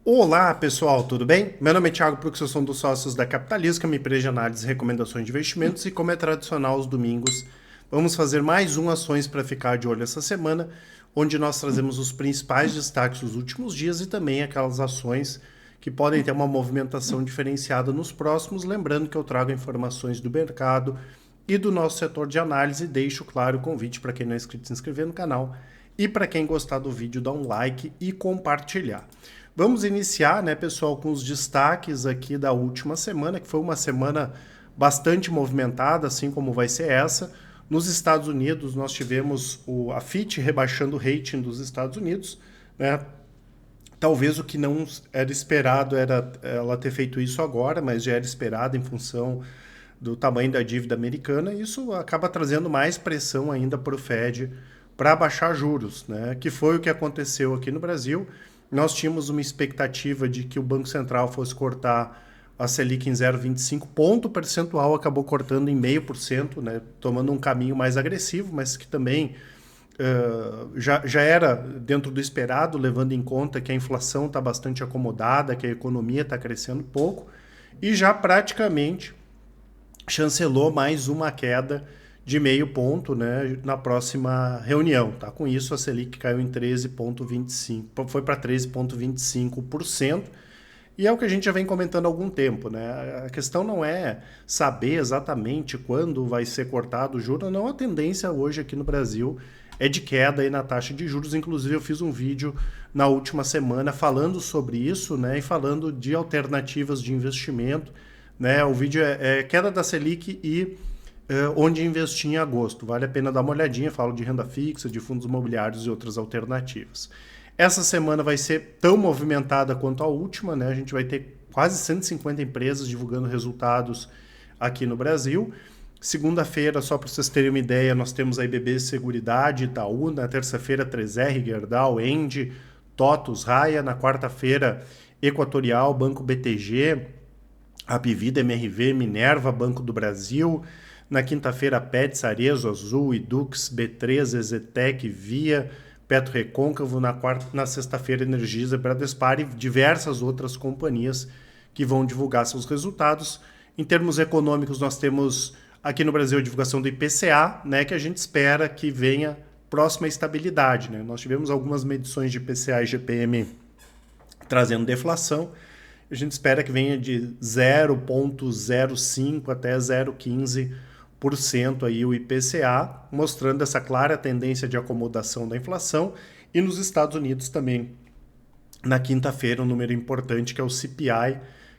Olá pessoal, tudo bem? Meu nome é Thiago Prux, eu sou um dos sócios da Capitalisca, minha empresa de análise e recomendações de investimentos, e como é tradicional aos domingos, vamos fazer mais um Ações para Ficar de Olho essa semana, onde nós trazemos os principais destaques dos últimos dias e também aquelas ações que podem ter uma movimentação diferenciada nos próximos, lembrando que eu trago informações do mercado e do nosso setor de análise. Deixo claro o convite para quem não é inscrito se inscrever no canal e para quem gostar do vídeo dar um like e compartilhar. Vamos iniciar, né, pessoal, com os destaques aqui da última semana, que foi uma semana bastante movimentada, assim como vai ser essa. Nos Estados Unidos, nós tivemos a Fitch rebaixando o rating dos Estados Unidos, né? Talvez o que não era esperado era ela ter feito isso agora, mas já era esperado em função do tamanho da dívida americana, e isso acaba trazendo mais pressão ainda para o Fed para baixar juros, né? Que foi o que aconteceu aqui no Brasil. Nós tínhamos uma expectativa de que o Banco Central fosse cortar a Selic em 0,25 ponto percentual, acabou cortando em 0,5%, né? Tomando um caminho mais agressivo, mas que também já era dentro do esperado, levando em conta que a inflação está bastante acomodada, que a economia está crescendo pouco, e já praticamente chancelou mais uma queda de 0,5 ponto, né, na próxima reunião. Tá? Com isso, a Selic caiu em 13,25%, foi para 13,25%, e é o que a gente já vem comentando há algum tempo. Né? A questão não é saber exatamente quando vai ser cortado o juro, não. A tendência hoje aqui no Brasil é de queda aí na taxa de juros. Inclusive, eu fiz um vídeo na última semana falando sobre isso, né, e falando de alternativas de investimento. Né? O vídeo é queda da Selic e onde investir em agosto. Vale a pena dar uma olhadinha, falo de renda fixa, de fundos imobiliários e outras alternativas. Essa semana vai ser tão movimentada quanto a última, né? A gente vai ter quase 150 empresas divulgando resultados aqui no Brasil. Segunda-feira, só para vocês terem uma ideia, nós temos aí BB Seguridade, Itaú. Na terça-feira, 3R, Gerdau, Endi, TOTUS, Raia. Na quarta-feira, Equatorial, Banco BTG, Apivida, MRV, Minerva, Banco do Brasil. Na quinta-feira, Pets, Arezzo, Azul, Edux, B3, Ezetec, Via, Petro Recôncavo. Na sexta-feira, Energisa, Bradespar e diversas outras companhias que vão divulgar seus resultados. Em termos econômicos, nós temos aqui no Brasil a divulgação do IPCA, né, que a gente espera que venha próxima à estabilidade. Né? Nós tivemos algumas medições de IPCA e GPM trazendo deflação. A gente espera que venha de 0,05 até 0,15% aí o IPCA, mostrando essa clara tendência de acomodação da inflação. E nos Estados Unidos também, na quinta-feira, um número importante que é o CPI,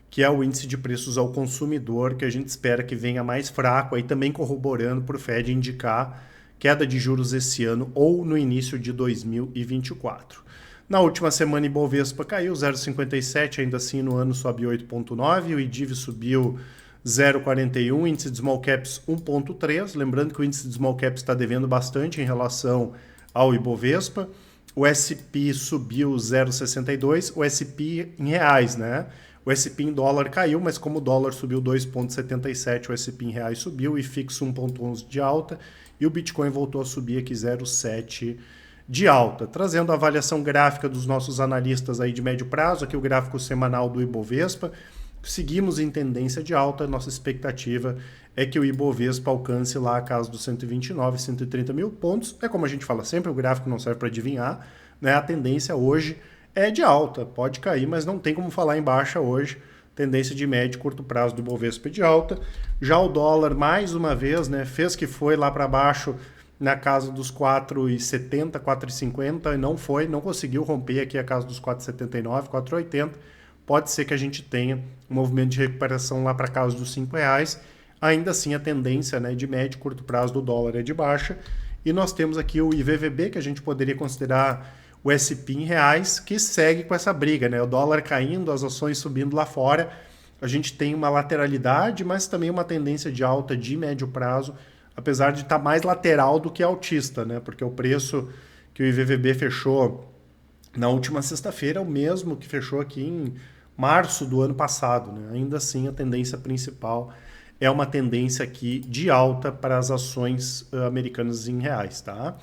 que é o índice de preços ao consumidor, que a gente espera que venha mais fraco, aí também corroborando para o Fed indicar queda de juros esse ano ou no início de 2024. Na última semana, Ibovespa caiu 0,57, ainda assim no ano sobe 8,9, o IDIV subiu 0,41, índice de small caps 1,3, lembrando que o índice de small caps está devendo bastante em relação ao Ibovespa. O SP subiu 0,62, o SP em reais, né? O SP em dólar caiu, mas como o dólar subiu 2,77, o SP em reais subiu e fixo 1,11 de alta, e o Bitcoin voltou a subir aqui 0,7 de alta, trazendo a avaliação gráfica dos nossos analistas aí de médio prazo, aqui o gráfico semanal do Ibovespa. Seguimos em tendência de alta, nossa expectativa é que o Ibovespa alcance lá a casa dos 129, 130 mil pontos. É como a gente fala sempre, o gráfico não serve para adivinhar, né? A tendência hoje é de alta, pode cair, mas não tem como falar em baixa hoje. Tendência de médio e curto prazo do Ibovespa é de alta. Já o dólar, mais uma vez, né, fez que foi lá para baixo na casa dos 4,70, 4,50, e não conseguiu romper aqui a casa dos 4,79, 4,80. Pode ser que a gente tenha um movimento de recuperação lá para casa dos R$5. Ainda assim, a tendência, né, de médio e curto prazo do dólar é de baixa. E nós temos aqui o IVVB, que a gente poderia considerar o SP em reais, que segue com essa briga, né? O dólar caindo, as ações subindo lá fora. A gente tem uma lateralidade, mas também uma tendência de alta de médio prazo, apesar de estar mais lateral do que altista, né? Porque o preço que o IVVB fechou na última sexta-feira é o mesmo que fechou aqui em março do ano passado, né? Ainda assim, a tendência principal é uma tendência aqui de alta para as ações americanas em reais, tá?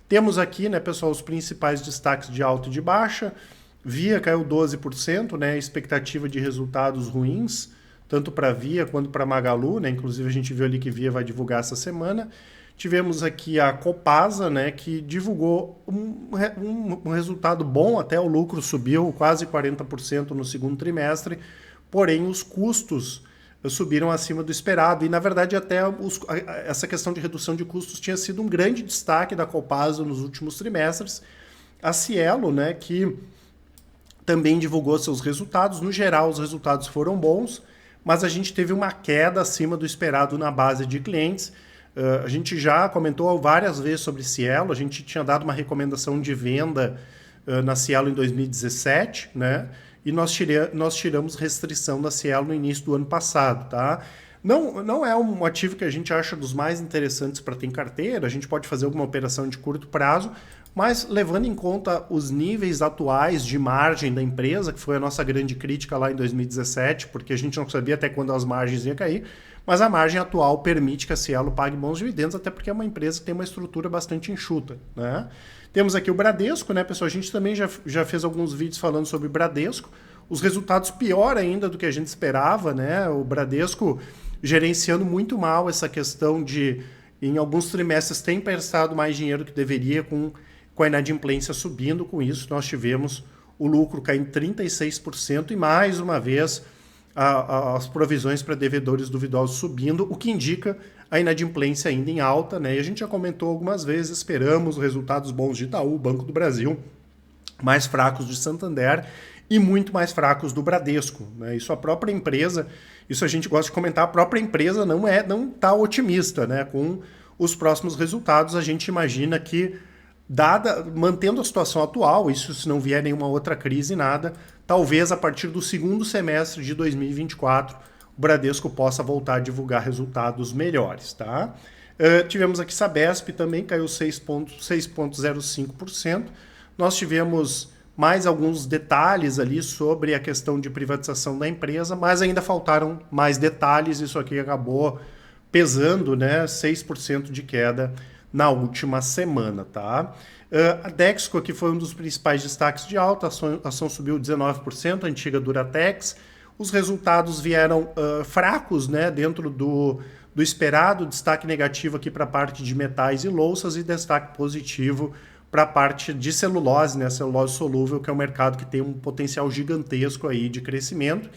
Temos aqui, né, pessoal, os principais destaques de alta e de baixa. Via caiu 12%, né? Expectativa de resultados ruins, tanto para Via quanto para Magalu, né? Inclusive a gente viu ali que Via vai divulgar essa semana. Tivemos aqui a Copasa, né, que divulgou um resultado bom, até o lucro subiu quase 40% no segundo trimestre, porém os custos subiram acima do esperado. E, na verdade, essa questão de redução de custos tinha sido um grande destaque da Copasa nos últimos trimestres. A Cielo, né, que também divulgou seus resultados. No geral, os resultados foram bons, mas a gente teve uma queda acima do esperado na base de clientes. A gente já comentou várias vezes sobre Cielo, a gente tinha dado uma recomendação de venda na Cielo em 2017, né? E nós tiramos restrição da Cielo no início do ano passado, tá? Não é um ativo que a gente acha dos mais interessantes para ter em carteira, a gente pode fazer alguma operação de curto prazo, mas levando em conta os níveis atuais de margem da empresa, que foi a nossa grande crítica lá em 2017, porque a gente não sabia até quando as margens iam cair, mas a margem atual permite que a Cielo pague bons dividendos, até porque é uma empresa que tem uma estrutura bastante enxuta, né? Temos aqui o Bradesco, né, pessoal? A gente também já fez alguns vídeos falando sobre o Bradesco. Os resultados pior ainda do que a gente esperava, né? O Bradesco gerenciando muito mal essa questão de, em alguns trimestres, tem emprestado mais dinheiro que deveria, com a inadimplência subindo. Com isso, nós tivemos o lucro caindo 36% e, mais uma vez, as provisões para devedores duvidosos subindo, o que indica a inadimplência ainda em alta, né? E a gente já comentou algumas vezes, esperamos resultados bons de Itaú, Banco do Brasil, mais fracos de Santander e muito mais fracos do Bradesco, né? Isso a própria empresa, isso a gente gosta de comentar, a própria empresa não está otimista, né, com os próximos resultados. A gente imagina que, mantendo a situação atual, isso se não vier nenhuma outra crise, nada, talvez a partir do segundo semestre de 2024 o Bradesco possa voltar a divulgar resultados melhores, tá? Tivemos aqui Sabesp também, caiu 6,05%. Nós tivemos mais alguns detalhes ali sobre a questão de privatização da empresa, mas ainda faltaram mais detalhes. Isso aqui acabou pesando, né? 6% de queda na última semana, tá? A Dexco aqui foi um dos principais destaques de alta, a ação subiu 19%, a antiga Duratex. Os resultados vieram fracos, né, dentro do esperado, destaque negativo aqui para a parte de metais e louças e destaque positivo para a parte de celulose, né, celulose solúvel, que é um mercado que tem um potencial gigantesco aí de crescimento.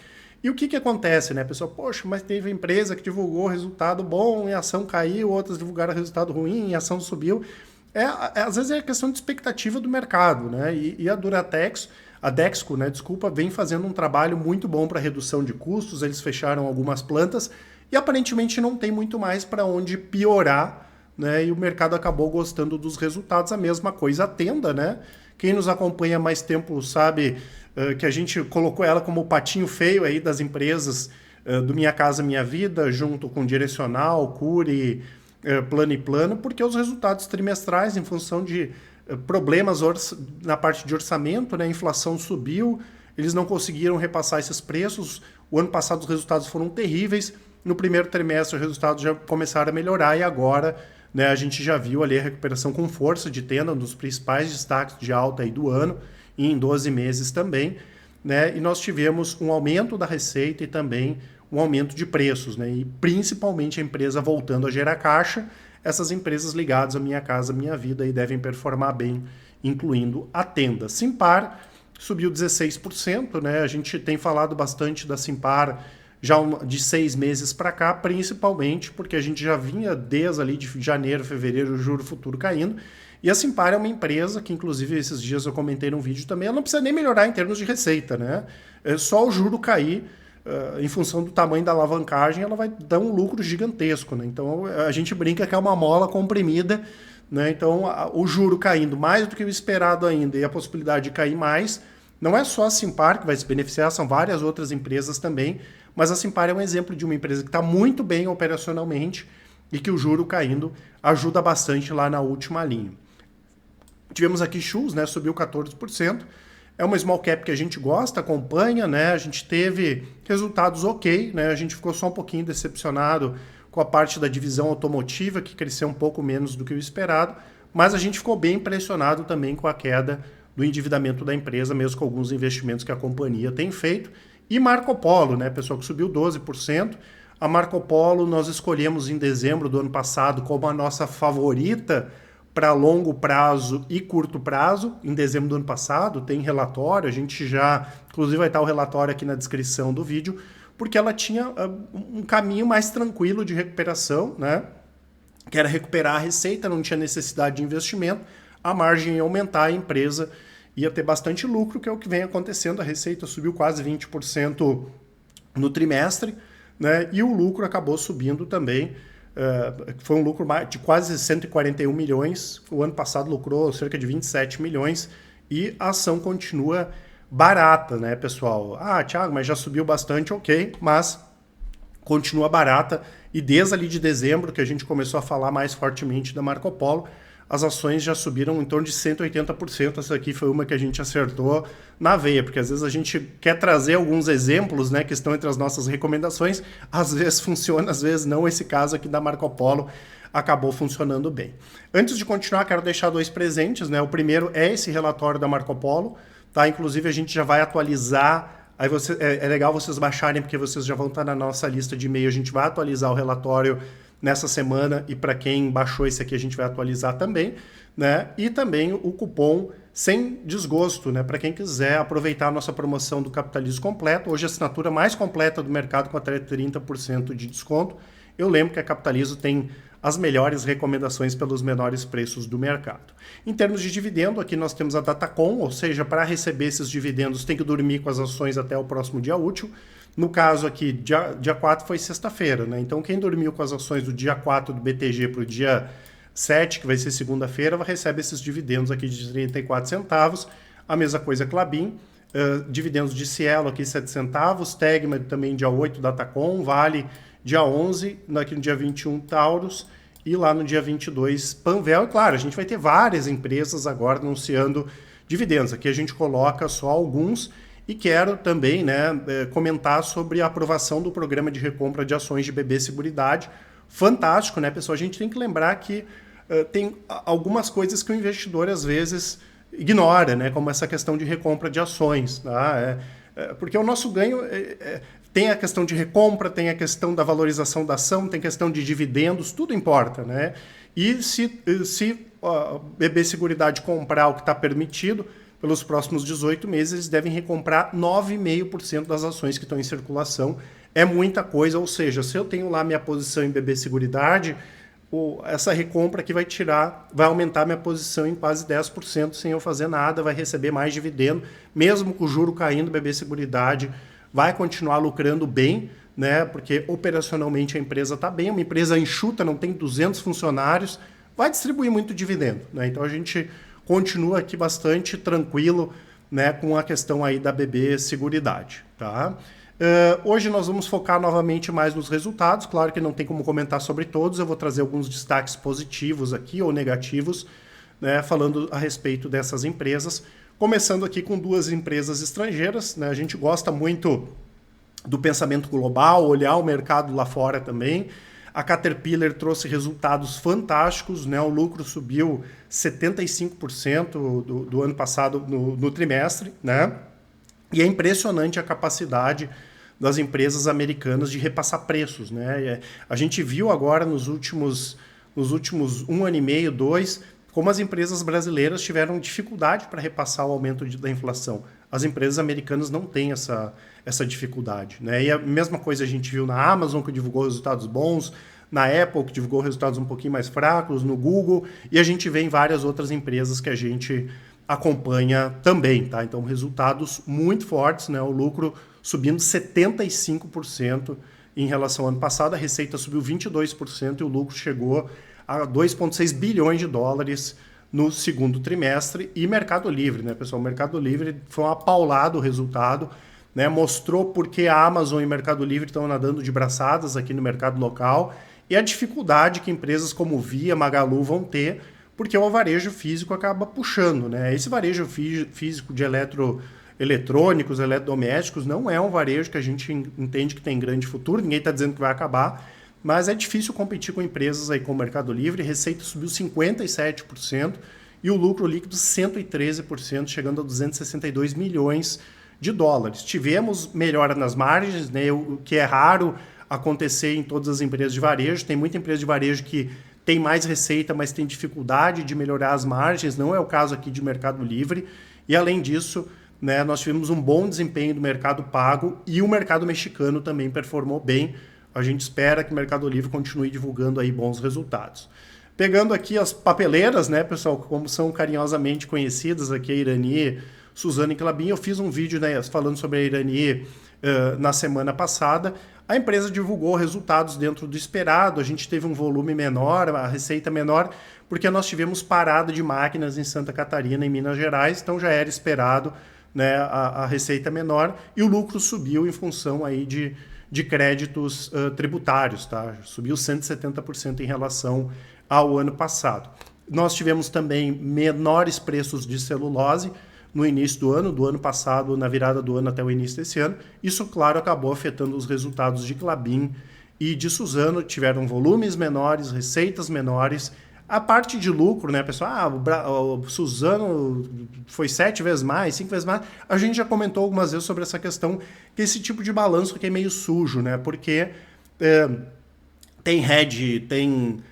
E o que acontece, né, pessoal? Poxa, mas teve empresa que divulgou resultado bom e a ação caiu, outras divulgaram resultado ruim e a ação subiu. Às vezes é questão de expectativa do mercado, né? E a Dexco, né, desculpa, vem fazendo um trabalho muito bom para redução de custos. Eles fecharam algumas plantas e aparentemente não tem muito mais para onde piorar, né? E o mercado acabou gostando dos resultados. A mesma coisa a Tenda, né? Quem nos acompanha há mais tempo sabe que a gente colocou ela como o patinho feio aí das empresas do Minha Casa Minha Vida, junto com Direcional, Cury, Plano e Plano, porque os resultados trimestrais, em função de problemas na parte de orçamento, né, a inflação subiu, eles não conseguiram repassar esses preços. O ano passado os resultados foram terríveis, no primeiro trimestre os resultados já começaram a melhorar e agora, né, a gente já viu ali a recuperação com força de Tenda, um dos principais destaques de alta aí do ano, e em 12 meses também, né, e nós tivemos um aumento da receita e também um aumento de preços, né, e principalmente a empresa voltando a gerar caixa. Essas empresas ligadas à Minha Casa Minha Vida aí devem performar bem, incluindo a Tenda. Simpar subiu 16%, né? A gente tem falado bastante da Simpar já de 6 meses para cá, principalmente porque a gente já vinha desde ali de janeiro, fevereiro, o juro futuro caindo. E a Simpar é uma empresa que, inclusive, esses dias eu comentei num vídeo também, ela não precisa nem melhorar em termos de receita, né? É só o juro cair. Em função do tamanho da alavancagem, ela vai dar um lucro gigantesco, né? Então a gente brinca que é uma mola comprimida, né? Então o juro caindo mais do que o esperado ainda e a possibilidade de cair mais, não é só a Simpar que vai se beneficiar, são várias outras empresas também, mas a Simpar é um exemplo de uma empresa que está muito bem operacionalmente e que o juro caindo ajuda bastante lá na última linha. Tivemos aqui Schultz, né? Subiu 14%. É uma small cap que a gente gosta, acompanha, né? A gente teve resultados ok, né? A gente ficou só um pouquinho decepcionado com a parte da divisão automotiva, que cresceu um pouco menos do que o esperado, mas a gente ficou bem impressionado também com a queda do endividamento da empresa, mesmo com alguns investimentos que a companhia tem feito. E Marco Polo, né, pessoal, que subiu 12%. A Marco Polo nós escolhemos em dezembro do ano passado como a nossa favorita para longo prazo e curto prazo. Em dezembro do ano passado tem relatório, a gente já, inclusive vai estar o relatório aqui na descrição do vídeo, porque ela tinha um caminho mais tranquilo de recuperação, né? Que era recuperar a receita, não tinha necessidade de investimento, a margem ia aumentar, a empresa ia ter bastante lucro, que é o que vem acontecendo. A receita subiu quase 20% no trimestre, né? E o lucro acabou subindo também. Foi um lucro de quase 141 milhões. O ano passado lucrou cerca de 27 milhões e a ação continua barata, né, pessoal? Ah, Thiago, mas já subiu bastante, ok, mas continua barata. E desde ali de dezembro, que a gente começou a falar mais fortemente da Marco Polo, as ações já subiram em torno de 180%. Essa aqui foi uma que a gente acertou na veia, porque às vezes a gente quer trazer alguns exemplos, né, que estão entre as nossas recomendações, às vezes funciona, às vezes não. Esse caso aqui da Marco Polo acabou funcionando bem. Antes de continuar, quero deixar 2 presentes, né? O primeiro é esse relatório da Marco Polo, tá? Inclusive a gente já vai atualizar. Aí é legal vocês baixarem, porque vocês já vão estar na nossa lista de e-mail. A gente vai atualizar o relatório nessa semana, e para quem baixou esse aqui a gente vai atualizar também, né? E também o cupom sem desgosto, né? Para quem quiser aproveitar a nossa promoção do Capitalismo Completo, hoje a assinatura mais completa do mercado com até 30% de desconto. Eu lembro que a Capitalismo tem as melhores recomendações pelos menores preços do mercado. Em termos de dividendo, aqui nós temos a Datacom, ou seja, para receber esses dividendos tem que dormir com as ações até o próximo dia útil. No caso aqui, dia 4 foi sexta-feira, né? Então quem dormiu com as ações do dia 4 do BTG para o dia 7, que vai ser segunda-feira, recebe esses dividendos aqui de 34 centavos. A mesma coisa Klabin, dividendos de Cielo aqui 7 centavos, Tegma também dia 8, Datacom, Vale dia 11, aqui no dia 21 Taurus, e lá no dia 22 Panvel. E claro, a gente vai ter várias empresas agora anunciando dividendos. Aqui a gente coloca só alguns. E quero também, né, comentar sobre a aprovação do programa de recompra de ações de BB Seguridade. Fantástico, né, pessoal? A gente tem que lembrar que tem algumas coisas que o investidor às vezes ignora, né, como essa questão de recompra de ações. Tá? Porque o nosso ganho tem a questão de recompra, tem a questão da valorização da ação, tem questão de dividendos, tudo importa, né? E se a BB Seguridade comprar o que está permitido, pelos próximos 18 meses, eles devem recomprar 9,5% das ações que estão em circulação. É muita coisa, ou seja, se eu tenho lá minha posição em BB Seguridade, essa recompra aqui vai aumentar minha posição em quase 10% sem eu fazer nada, vai receber mais dividendo, mesmo com o juro caindo, BB Seguridade vai continuar lucrando bem, né? Porque operacionalmente a empresa está bem, uma empresa enxuta, não tem 200 funcionários, vai distribuir muito dividendo, né? Então a gente continua aqui bastante tranquilo, né, com a questão aí da BB Seguridade, tá? Hoje nós vamos focar novamente mais nos resultados. Claro que não tem como comentar sobre todos, eu vou trazer alguns destaques positivos aqui ou negativos, né, falando a respeito dessas empresas. Começando aqui com 2 empresas estrangeiras, né? A gente gosta muito do pensamento global, olhar o mercado lá fora também. A Caterpillar trouxe resultados fantásticos, né? O lucro subiu 75% do ano passado no trimestre, né? E é impressionante a capacidade das empresas americanas de repassar preços, né? A gente viu agora nos últimos 1 ano e meio, 2, como as empresas brasileiras tiveram dificuldade para repassar o aumento da inflação. As empresas americanas não têm essa dificuldade, né? E a mesma coisa a gente viu na Amazon, que divulgou resultados bons, na Apple, que divulgou resultados um pouquinho mais fracos, no Google, e a gente vê em várias outras empresas que a gente acompanha também, tá? Então, resultados muito fortes, né? O lucro subindo 75% em relação ao ano passado, a receita subiu 22% e o lucro chegou a 2,6 bilhões de dólares no segundo trimestre. E Mercado Livre, né, pessoal? O Mercado Livre foi uma paulada o resultado, né? Mostrou porque a Amazon e o Mercado Livre estão nadando de braçadas aqui no mercado local e a dificuldade que empresas como Via, Magalu vão ter, porque o varejo físico acaba puxando, né? Esse varejo físico de eletrônicos, eletrodomésticos, não é um varejo que a gente entende que tem grande futuro, ninguém está dizendo que vai acabar, mas é difícil competir com empresas aí como o Mercado Livre. Receita subiu 57% e o lucro líquido 113%, chegando a 262 milhões de dólares. Tivemos melhora nas margens, né, o que é raro acontecer em todas as empresas de varejo. Tem muita empresa de varejo que tem mais receita, mas tem dificuldade de melhorar as margens. Não é o caso aqui de Mercado Livre. E, além disso, né, nós tivemos um bom desempenho do mercado pago e o mercado mexicano também performou bem. A gente espera que o Mercado Livre continue divulgando aí bons resultados. Pegando aqui as papeleiras, né, pessoal, como são carinhosamente conhecidas aqui, a Irani, Suzano e Klabin, eu fiz um vídeo, né, falando sobre a Irani na semana passada. A empresa divulgou resultados dentro do esperado, a gente teve um volume menor, a receita menor, porque nós tivemos parada de máquinas em Santa Catarina e Minas Gerais, então já era esperado, né, a receita menor, e o lucro subiu em função aí de créditos tributários, tá? Subiu 170% em relação ao ano passado. Nós tivemos também menores preços de celulose no início do ano passado, na virada do ano até o início desse ano. Isso, claro, acabou afetando os resultados de Klabin e de Suzano, tiveram volumes menores, receitas menores. A parte de lucro, né, pessoal? O Suzano foi 7 vezes mais, 5 vezes mais. A gente já comentou algumas vezes sobre essa questão, que esse tipo de balanço aqui é meio sujo, né? Porque tem hedge, tem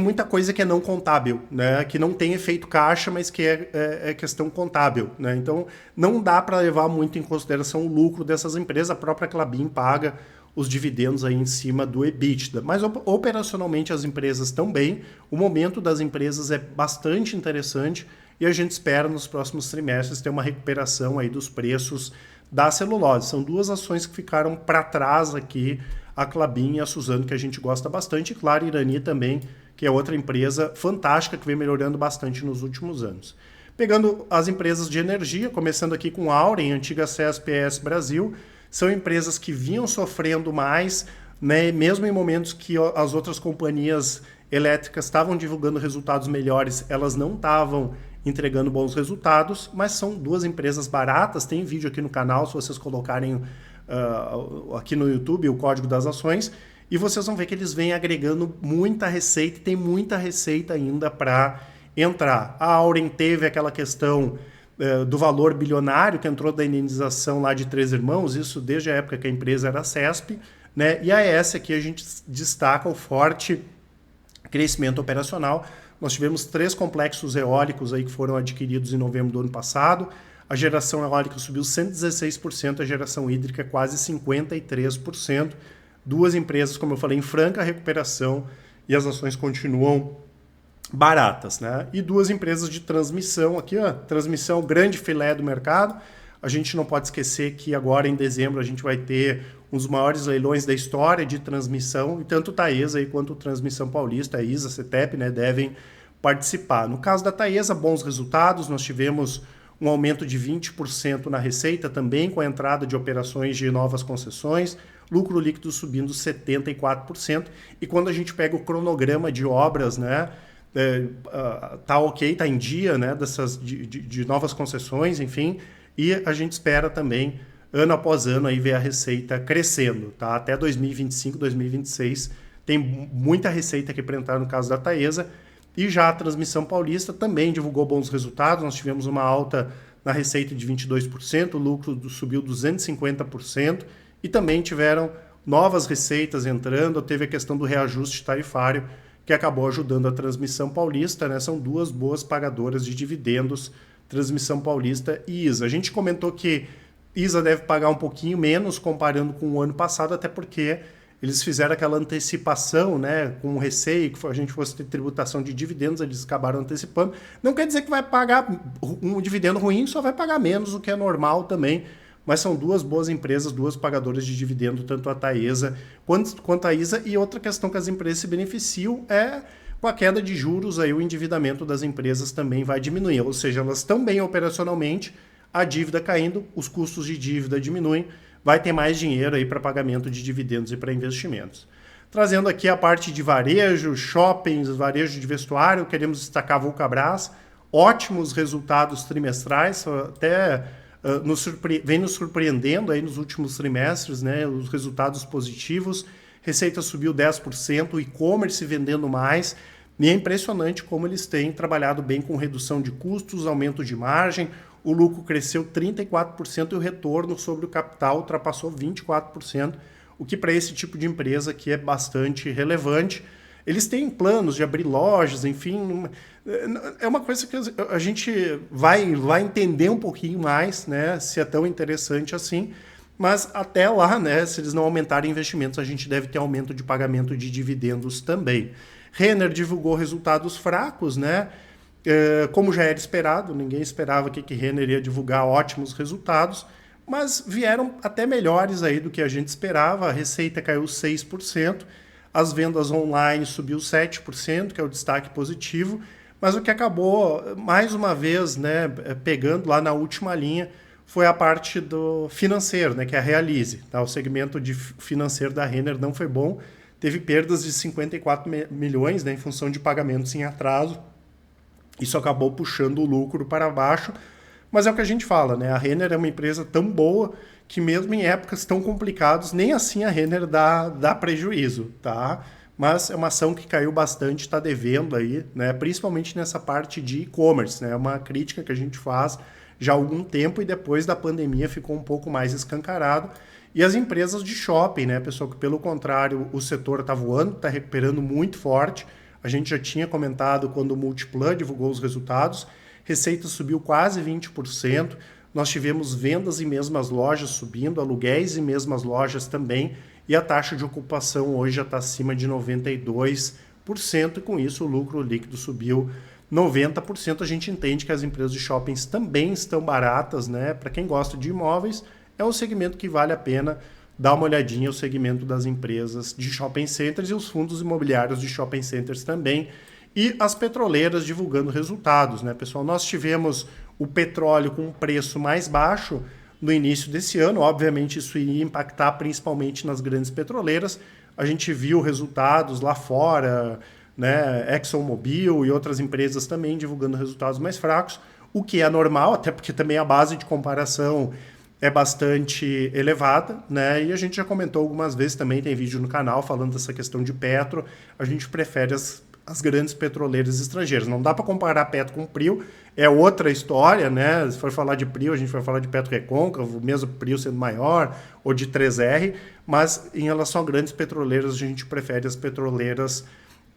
muita coisa que é não contábil, né? Que não tem efeito caixa, mas que é questão contábil, né? Então, não dá para levar muito em consideração o lucro dessas empresas. A própria Klabin paga os dividendos aí em cima do EBITDA. Mas operacionalmente as empresas estão bem, o momento das empresas é bastante interessante e a gente espera nos próximos trimestres ter uma recuperação aí dos preços da celulose. São duas ações que ficaram para trás aqui, a Klabin e a Suzano, que a gente gosta bastante, e claro, a Irani também, que é outra empresa fantástica que vem melhorando bastante nos últimos anos. Pegando as empresas de energia, começando aqui com a Auren, antiga CESP-ES Brasil, são empresas que vinham sofrendo mais, né, mesmo em momentos que as outras companhias elétricas estavam divulgando resultados melhores, elas não estavam entregando bons resultados, mas são duas empresas baratas. Tem vídeo aqui no canal, se vocês colocarem aqui no YouTube o código das ações, e vocês vão ver que eles vêm agregando muita receita, e tem muita receita ainda para entrar. A Auren teve aquela questão do valor bilionário que entrou da indenização lá de Três Irmãos, isso desde a época que a empresa era CESP, né? E a ES aqui a gente destaca o forte crescimento operacional. Nós tivemos 3 complexos eólicos aí que foram adquiridos em novembro do ano passado. A geração eólica subiu 116%, a geração hídrica quase 53%. Duas empresas, como eu falei, em franca recuperação e as ações continuam baratas, né? E duas empresas de transmissão aqui, ó, transmissão grande filé do mercado. A gente não pode esquecer que agora em dezembro a gente vai ter um dos maiores leilões da história de transmissão, e tanto Taesa aí quanto Transmissão Paulista, a ISA, CETEP, né, devem participar. No caso da Taesa, bons resultados, nós tivemos um aumento de 20% na receita, também com a entrada de operações de novas concessões, lucro líquido subindo 74%, e quando a gente pega o cronograma de obras, né, tá ok, tá em dia, né, de novas concessões, enfim, e a gente espera também, ano após ano, aí ver a receita crescendo, tá? Até 2025, 2026, tem muita receita aqui para entrar no caso da Taesa. E já a Transmissão Paulista também divulgou bons resultados. Nós tivemos uma alta na receita de 22%, o lucro subiu 250%, e também tiveram novas receitas entrando. Teve a questão do reajuste tarifário, que acabou ajudando a Transmissão Paulista, né? São duas boas pagadoras de dividendos, Transmissão Paulista e ISA. A gente comentou que ISA deve pagar um pouquinho menos comparando com o ano passado, até porque eles fizeram aquela antecipação, né, com receio que a gente fosse ter tributação de dividendos, eles acabaram antecipando. Não quer dizer que vai pagar um dividendo ruim, só vai pagar menos, o que é normal também, mas são duas boas empresas, duas pagadoras de dividendo, tanto a Taesa quanto a ISA. E outra questão que as empresas se beneficiam é com a queda de juros, aí o endividamento das empresas também vai diminuir, ou seja, elas estão bem operacionalmente, a dívida caindo, os custos de dívida diminuem, vai ter mais dinheiro aí para pagamento de dividendos e para investimentos. Trazendo aqui a parte de varejo, shoppings, varejo de vestuário, queremos destacar a Vulcabras, ótimos resultados trimestrais, até vem nos surpreendendo aí nos últimos trimestres, né, os resultados positivos. Receita subiu 10%, o e-commerce vendendo mais, E é impressionante como eles têm trabalhado bem com redução de custos, aumento de margem. O lucro cresceu 34% e o retorno sobre o capital ultrapassou 24%, o que para esse tipo de empresa aqui é bastante relevante. Eles têm planos de abrir lojas, enfim, é uma coisa que a gente vai entender um pouquinho mais, né, se é tão interessante assim, mas até lá, né, se eles não aumentarem investimentos, a gente deve ter aumento de pagamento de dividendos também. Renner divulgou resultados fracos, né? Como já era esperado, ninguém esperava que Renner ia divulgar ótimos resultados, mas vieram até melhores aí do que a gente esperava. A receita caiu 6%, as vendas online subiu 7%, que é o destaque positivo, mas o que acabou, mais uma vez, né, pegando lá na última linha, foi a parte do financeiro, né, que é a Realize. Tá? O segmento de financeiro da Renner não foi bom, teve perdas de 54 milhões, né, em função de pagamentos em atraso. Isso acabou puxando o lucro para baixo, mas é o que a gente fala, né? A Renner é uma empresa tão boa que mesmo em épocas tão complicadas, nem assim a Renner dá prejuízo, tá? Mas é uma ação que caiu bastante, está devendo aí, né? Principalmente nessa parte de e-commerce, né? É uma crítica que a gente faz já há algum tempo e depois da pandemia ficou um pouco mais escancarado. E as empresas de shopping, né, pessoal, que pelo contrário o setor está voando, está recuperando muito forte. A gente já tinha comentado quando o Multiplan divulgou os resultados, receita subiu quase 20%, nós tivemos vendas em mesmas lojas subindo, aluguéis em mesmas lojas também, e a taxa de ocupação hoje já está acima de 92%, e com isso o lucro líquido subiu 90%. A gente entende que as empresas de shoppings também estão baratas, né? Para quem gosta de imóveis, é um segmento que vale a pena dar uma olhadinha, o segmento das empresas de shopping centers e os fundos imobiliários de shopping centers também, e as petroleiras divulgando resultados, né, pessoal? Nós tivemos o petróleo com um preço mais baixo no início desse ano, obviamente isso ia impactar principalmente nas grandes petroleiras. A gente viu resultados lá fora, né, ExxonMobil e outras empresas também divulgando resultados mais fracos, o que é normal, até porque também a base de comparação é bastante elevada, né? E a gente já comentou algumas vezes também, tem vídeo no canal falando dessa questão de petro. A gente prefere as grandes petroleiras estrangeiras. Não dá para comparar Petro com Prio, é outra história, né? Se for falar de Prio, a gente vai falar de Petro Recôncavo, mesmo Prio sendo maior, ou de 3R, mas em relação a grandes petroleiras, a gente prefere as petroleiras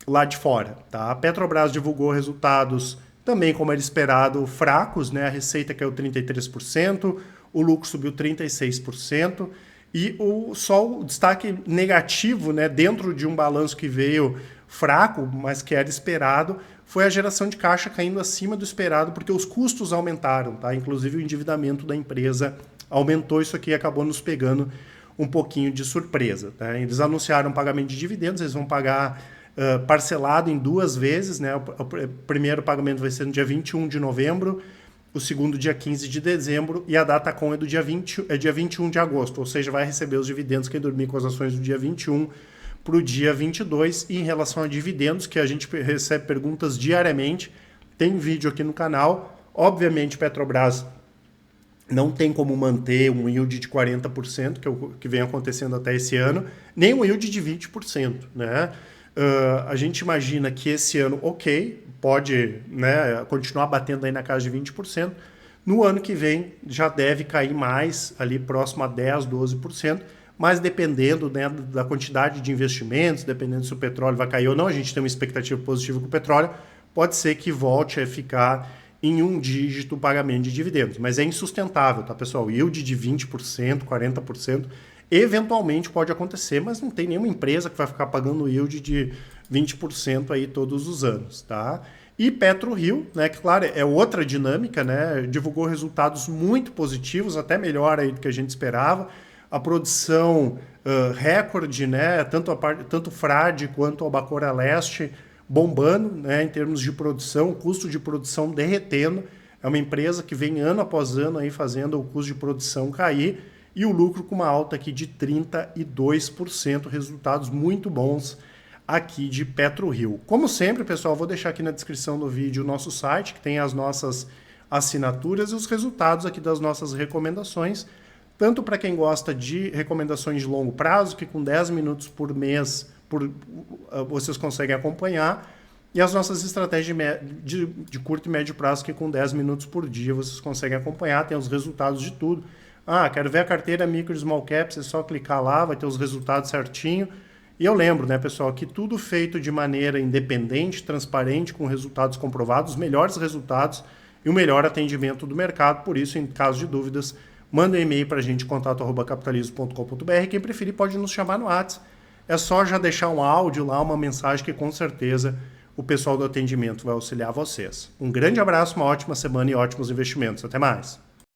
lá de fora, tá? A Petrobras divulgou resultados também, como era esperado, fracos, né? A receita caiu 33%, o lucro subiu 36%, e só o destaque negativo, né, dentro de um balanço que veio fraco, mas que era esperado, foi a geração de caixa caindo acima do esperado, porque os custos aumentaram, tá? Inclusive o endividamento da empresa aumentou, isso aqui acabou nos pegando um pouquinho de surpresa, tá? Eles anunciaram pagamento de dividendos, eles vão pagar parcelado em 2 vezes, né? O primeiro pagamento vai ser no dia 21 de novembro, o segundo dia 15 de dezembro, e a data com é do dia 21 de agosto, ou seja, vai receber os dividendos quem dormir com as ações do dia 21 para o dia 22. E em relação a dividendos, que a gente recebe perguntas diariamente, tem vídeo aqui no canal. Obviamente, Petrobras não tem como manter um yield de 40%, que é o que vem acontecendo até esse ano, nem um yield de 20%, né? A gente imagina que esse ano, pode, né, continuar batendo aí na casa de 20%. No ano que vem já deve cair mais, ali próximo a 10%, 12%, mas dependendo, né, da quantidade de investimentos, dependendo se o petróleo vai cair ou não, a gente tem uma expectativa positiva com o petróleo, pode ser que volte a ficar em um dígito o pagamento de dividendos. Mas é insustentável, tá, pessoal? Yield de 20%, 40%, eventualmente pode acontecer, mas não tem nenhuma empresa que vai ficar pagando yield de 20% aí todos os anos, tá? E PetroRio, né, que claro, é outra dinâmica, né? Divulgou resultados muito positivos, até melhor aí do que a gente esperava. A produção recorde, né? Tanto Frade quanto Albacora Leste bombando, né, em termos de produção, custo de produção derretendo. É uma empresa que vem ano após ano aí fazendo o custo de produção cair, e o lucro com uma alta aqui de 32%, resultados muito bons aqui de PetroRio. Como sempre, pessoal, vou deixar aqui na descrição do vídeo o nosso site, que tem as nossas assinaturas e os resultados aqui das nossas recomendações, tanto para quem gosta de recomendações de longo prazo, que com 10 minutos por mês vocês conseguem acompanhar, E as nossas estratégias de curto e médio prazo, que com 10 minutos por dia vocês conseguem acompanhar, tem os resultados de tudo. Ah, quero ver a carteira Micro e Small Caps, é só clicar lá, vai ter os resultados certinho. E eu lembro, né, pessoal, que tudo feito de maneira independente, transparente, com resultados comprovados, melhores resultados e o melhor atendimento do mercado. Por isso, em caso de dúvidas, manda um e-mail para a gente, contato@capitalismo.com.br. Quem preferir pode nos chamar no WhatsApp. É só já deixar um áudio lá, uma mensagem que com certeza o pessoal do atendimento vai auxiliar vocês. Um grande abraço, uma ótima semana e ótimos investimentos. Até mais!